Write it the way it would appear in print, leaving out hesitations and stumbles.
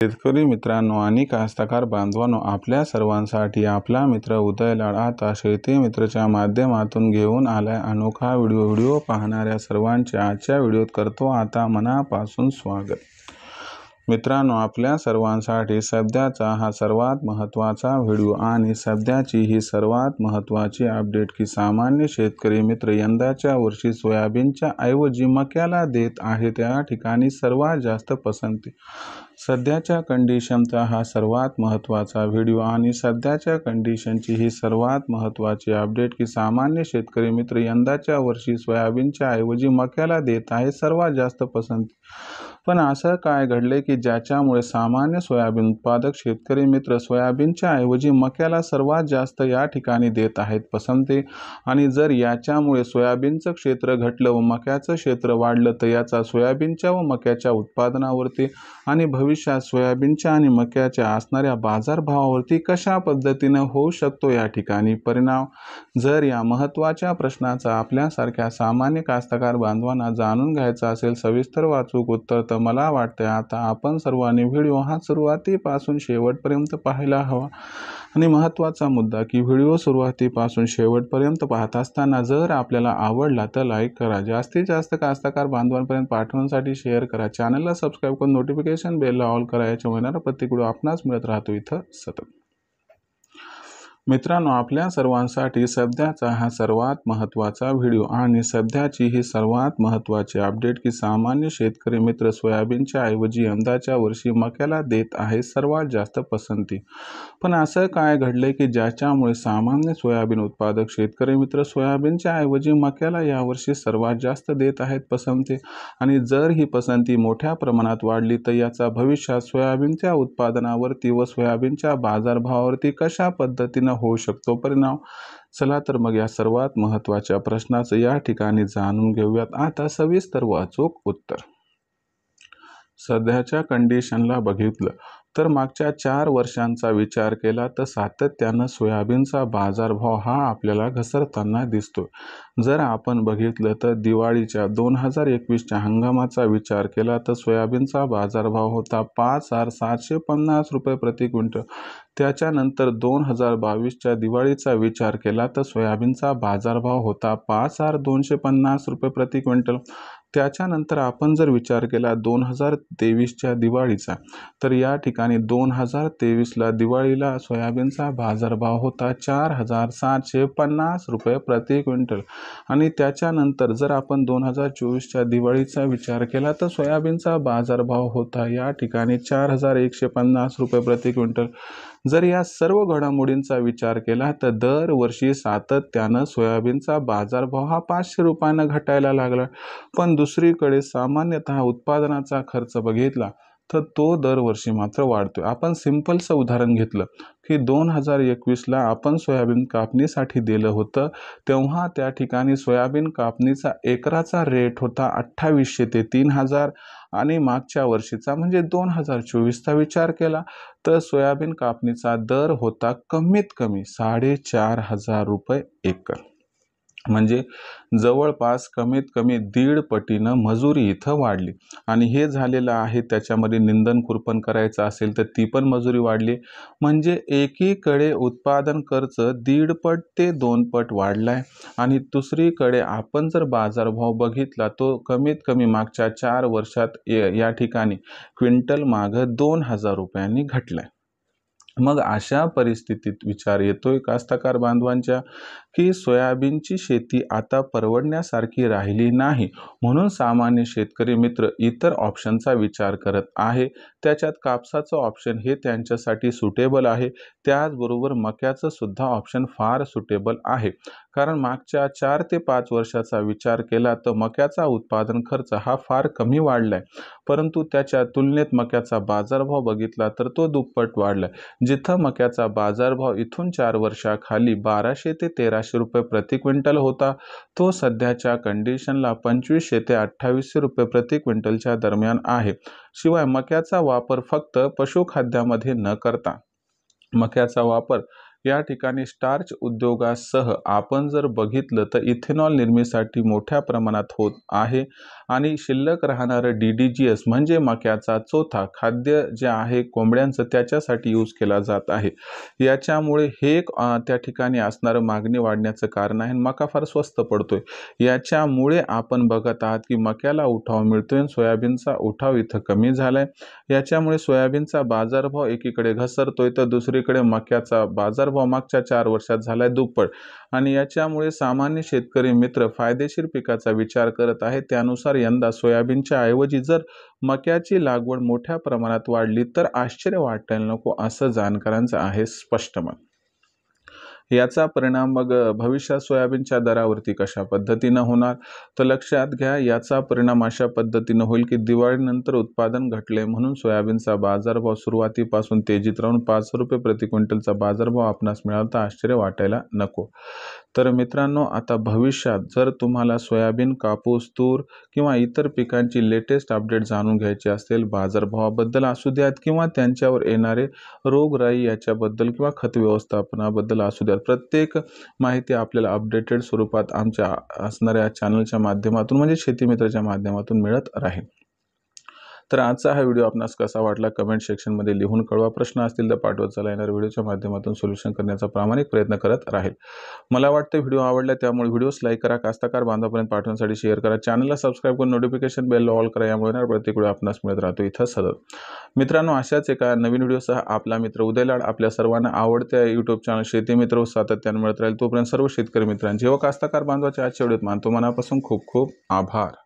शेतकरी मित्रांनो आणि कास्तकार बांधवांनो, आपल्या सर्वांसाठी आपला मित्र उदयलाड आता शेती मित्रच्या माध्यमातून घेऊन आलाय अनोखा व्हिडिओ पाहणाऱ्या सर्वांचे आजच्या व्हिडिओत करतो आता मनापासून स्वागत। मित्रांनो, आपल्या सर्वांसाठी सध्याचा हा सर्वात महत्त्वाचा व्हिडिओ आणि सध्याची ही सर्वात महत्त्वाची अपडेट की सामान्य शेतकरी मित्र यंदाच्या वर्षी सोयाबीनच्या ऐवजी मक्याला देत आहे त्या ठिकाणी सर्वात जास्त पसंती। सध्याच्या कंडिशनचा हा सर्वात महत्त्वाचा व्हिडिओ आणि सध्याच्या कंडिशनची ही सर्वात महत्त्वाची अपडेट की सामान्य शेतकरी मित्र यंदाच्या वर्षी सोयाबीनच्या ऐवजी मक्याला देत आहे सर्वात जास्त पसंती। पण असं काय घडले की ज्याच्यामुळे सामान्य सोयाबीन उत्पादक शेतकरी मित्र सोयाबीनच्या ऐवजी मक्याला सर्वात जास्त या ठिकाणी देत आहेत पसंती। आणि जर याच्यामुळे सोयाबीनचं क्षेत्र घटलं व मक्याचं क्षेत्र वाढलं तर याचा सोयाबीनच्या व मक्याच्या उत्पादनावरती आणि भविष्यात सोयाबीनच्या आणि मक्याच्या असणाऱ्या बाजारभावावरती कशा पद्धतीने होऊ शकतो या ठिकाणी परिणाम। जर या महत्त्वाच्या प्रश्नाचा आपल्यासारख्या सामान्य कास्तकार बांधवांना जाणून घ्यायचा असेल सविस्तर वाचूक उत्तर, तर मला वाटते आता आपण सर्वांनी व्हिडिओ हा सुरुवातीपासून शेवटपर्यंत पाहायला हवा। आणि महत्त्वाचा मुद्दा की व्हिडिओ सुरुवातीपासून शेवटपर्यंत पाहत असताना जर आपल्याला आवडला तर लाईक करा, जास्तीत जास्त कास्तकार बांधवांपर्यंत पाठवण्यासाठी शेअर करा, चॅनलला सबस्क्राईब करून नोटिफिकेशन बेलला ऑल करा, याच्या मिळणारा प्रत्येक व्हिडिओ आपणास मिळत राहतो इथं सतत। मित्रांनो, आपल्या सर्वांसाठी सध्याचा हा सर्वात महत्त्वाचा व्हिडिओ आणि सध्याची ही सर्वात महत्त्वाची अपडेट की सामान्य शेतकरी मित्र सोयाबीनच्या ऐवजी यंदाच्या वर्षी मक्याला देत आहे सर्वात जास्त पसंती। पण असं काय घडले की ज्याच्यामुळे सामान्य सोयाबीन उत्पादक शेतकरी मित्र सोयाबीनच्या ऐवजी मक्याला यावर्षी सर्वात जास्त देत आहेत पसंती। आणि जर ही पसंती मोठ्या प्रमाणात वाढली तर याचा भविष्यात सोयाबीनच्या उत्पादनावरती व सोयाबीनच्या बाजारभावावरती कशा पद्धतीने होऊ शकतो परिणाम। चला तर मग या सर्वात महत्त्वाच्या प्रश्नाचं या ठिकाणी जाणून घेऊयात आता सविस्तर वाचूक उत्तर। सध्याच्या कंडिशनला बघितलं तर मागच्या 4 वर्षांचा विचार केला तर सातत्यानं सोयाबीनचा बाजारभाव हा आपल्याला घसरताना दिसतोय। जर आपण बघितलं तर दिवाळीच्या 2021च्या हंगामाचा विचार केला तर सोयाबीनचा बाजारभाव होता 5,750 रुपये प्रति क्विंटल। त्याच्यानंतर 2022च्या दिवाळीचा विचार केला तर सोयाबीनचा बाजारभाव होता 5,250 रुपये प्रति क्विंटल। त्याच्यानंतर आपण जर विचार केला 2023च्या दिवाळीचा, तर या ठिकाणी 2023ला दिवाळीला सोयाबीनचा बाजारभाव होता 4,750 रुपये प्रति क्विंटल। आणि त्याच्यानंतर जर आपण 2024च्या दिवाळीचा विचार केला तर सोयाबीनचा बाजारभाव होता या ठिकाणी 4,150 रुपये प्रति क्विंटल। जर या सर्व घडामोडींचा विचार केला तर दरवर्षी सातत्यानं सोयाबीनचा बाजारभाव हा 500 रुपयानं घटायला लागला। पण दुसरीकडे सामान्यतः उत्पादनाचा खर्च बघितला तर तो दरवर्षी मात्र वाढतोय। आपण सिंपलचं उदाहरण घेतलं की 2021ला आपण सोयाबीन कापणीसाठी दिलं होतं तेव्हा त्या ठिकाणी सोयाबीन कापणीचा एकराचा रेट होता 2800 ते 3000 आणि मागच्या वर्षीचा म्हणजे 2024चा विचार केला तर सोयाबीन कापणीचा दर होता कमीत कमी 4,500 रुपये एकर। म्हणजे जवळपास कमीत कमी 1.5 पटीनं मजुरी इथं वाढली। आणि हे झालेलं आहे त्याच्यामध्ये निंदन खुरपण करायचं असेल तर ती पण मजुरी वाढली। म्हणजे एकीकडे उत्पादन खर्च 1.5 पट ते 2 पट वाढलाय आणि दुसरीकडे आपण जर बाजारभाव बघितला तो कमीत कमी मागच्या 4 वर्षात या ठिकाणी क्विंटल मागं 2,000 रुपयांनी घटलाय। मग अशा परिस्थितीत विचार येतोय कास्तकार बांधवांच्या की सोयाबीनची शेती आता परवडण्यासारखी राहिली नाही, म्हणून सामान्य शेतकरी मित्र इतर ऑप्शनचा विचार करत आहे। त्याच्यात कापसाचं ऑप्शन हे त्यांच्यासाठी सुटेबल आहे, त्याचबरोबर मक्याचं सुद्धा ऑप्शन फार सुटेबल आहे। कारण मागच्या 4 ते 5 वर्षाचा विचार केला तर मक्याचा उत्पादन खर्च हा फार कमी वाढलाय, परंतु त्याच्या तुलनेत मक्याचा बाजारभाव बघितला तर तो दुप्पट वाढलाय। जिथं मक्याचा बाजारभाव इथून 4 वर्षाखाली 1200 ते 1300 रुपये प्रति क्विंटल होता, तो सध्याच्या कंडिशनला 2500 ते 2800 रुपये प्रति क्विंटलच्या दरम्यान आहे। शिवाय मक्याचा वापर फक्त पशुखाद्यामध्ये न करता मक्याचा वापर या ठिकाणी स्टार्च उद्योगासह आपण जर बघितलं तर इथेनॉल निर्मितीसाठी मोठ्या प्रमाणात होत आहे आणि शिल्लक राहणारं DDGS म्हणजे मक्याचा चोथा खाद्य जे आहे कोंबड्यांचं त्याच्यासाठी यूज केला जात आहे। याच्यामुळे हे एक त्या ठिकाणी असणारं मागणी वाढण्याचं कारण आहे। मका फार स्वस्त पडतोय, याच्यामुळे आपण बघत आहात की मक्याला उठाव मिळतोय आणि सोयाबीनचा उठाव इथं कमी झालाय। याच्यामुळे सोयाबीनचा बाजारभाव एकीकडे घसरतोय तर दुसरीकडे मक्याचा बाजारभाव मागच्या 4 वर्षात झालाय दुप्पट आणि याच्यामुळे सामान्य शेतकरी मित्र फायदेशीर पिकाचा विचार करत आहेत। त्यानुसार यंदा सोयाबीनच्या ऐवजी जर मक्याची लागवड मोठ्या प्रमाणात वाढली तर आश्चर्य वाटायला नको असं जाणकारांचं आहे स्पष्ट मत। याचा परिणाम मग भविष्यात सोयाबीनच्या दरावरती कशा पद्धतीनं होणार तर लक्षात घ्या, याचा परिणाम अशा पद्धतीनं होईल की दिवाळीनंतर उत्पादन घटले म्हणून सोयाबीनचा बाजारभाव सुरुवातीपासून तेजीत राहून 5 रुपये प्रति क्विंटलचा बाजारभाव आपणास मिळाला तर आश्चर्य वाटायला नको। तर मित्रांनो, आता भविष्यात जर तुम्हाला सोयाबीन, कापूस, तूर किंवा इतर पिकांची लेटेस्ट अपडेट जाणून घ्यायची असेल, बाजारभावाबद्दल असू द्यात किंवा त्यांच्यावर येणारे रोगराई याच्याबद्दल किंवा खत व्यवस्थापनाबद्दल असू द्यात, प्रत्येक माहिती आपल्याला अपडेटेड स्वरूपात आमच्या असणाऱ्या चॅनलच्या माध्यमातून म्हणजे शेती मित्राच्या माध्यमातून मिळत राहील। तर आजचा हा व्हिडिओ आपणास कसा वाटला कमेंट सेक्शनमध्ये लिहून कळवा। प्रश्न असतील तर पाठवत चला, येणाऱ्या व्हिडिओच्या माध्यमातून सोल्युशन करण्याचा प्रामाणिक प्रयत्न करत राहील। मला वाटतं व्हिडिओ आवडला त्यामुळे व्हिडिओस लाईक करा, कास्तकार बांधवापर्यंत पाठवण्यासाठी शेअर करा, चॅनलला सबस्क्राईब करून नोटिफिकेशन बेल ऑल करा, यामुळे प्रत्येक व्हिडिओ आपणास मिळत राहतो इथं सतत। मित्रांनो, अशाच एका नवीन व्हिडिओसह आपला मित्र उदय लाड आपल्या सर्वांना आवडत्या यूट्यूब चॅनल शेती मित्र सातत्याने मिळत राहील। तोपर्यंत सर्व शेतकरी मित्रांचे व कास्तकार बांधवाच्या आजच्या व्हिडिओत मानतो मनापासून खूप खूप आभार।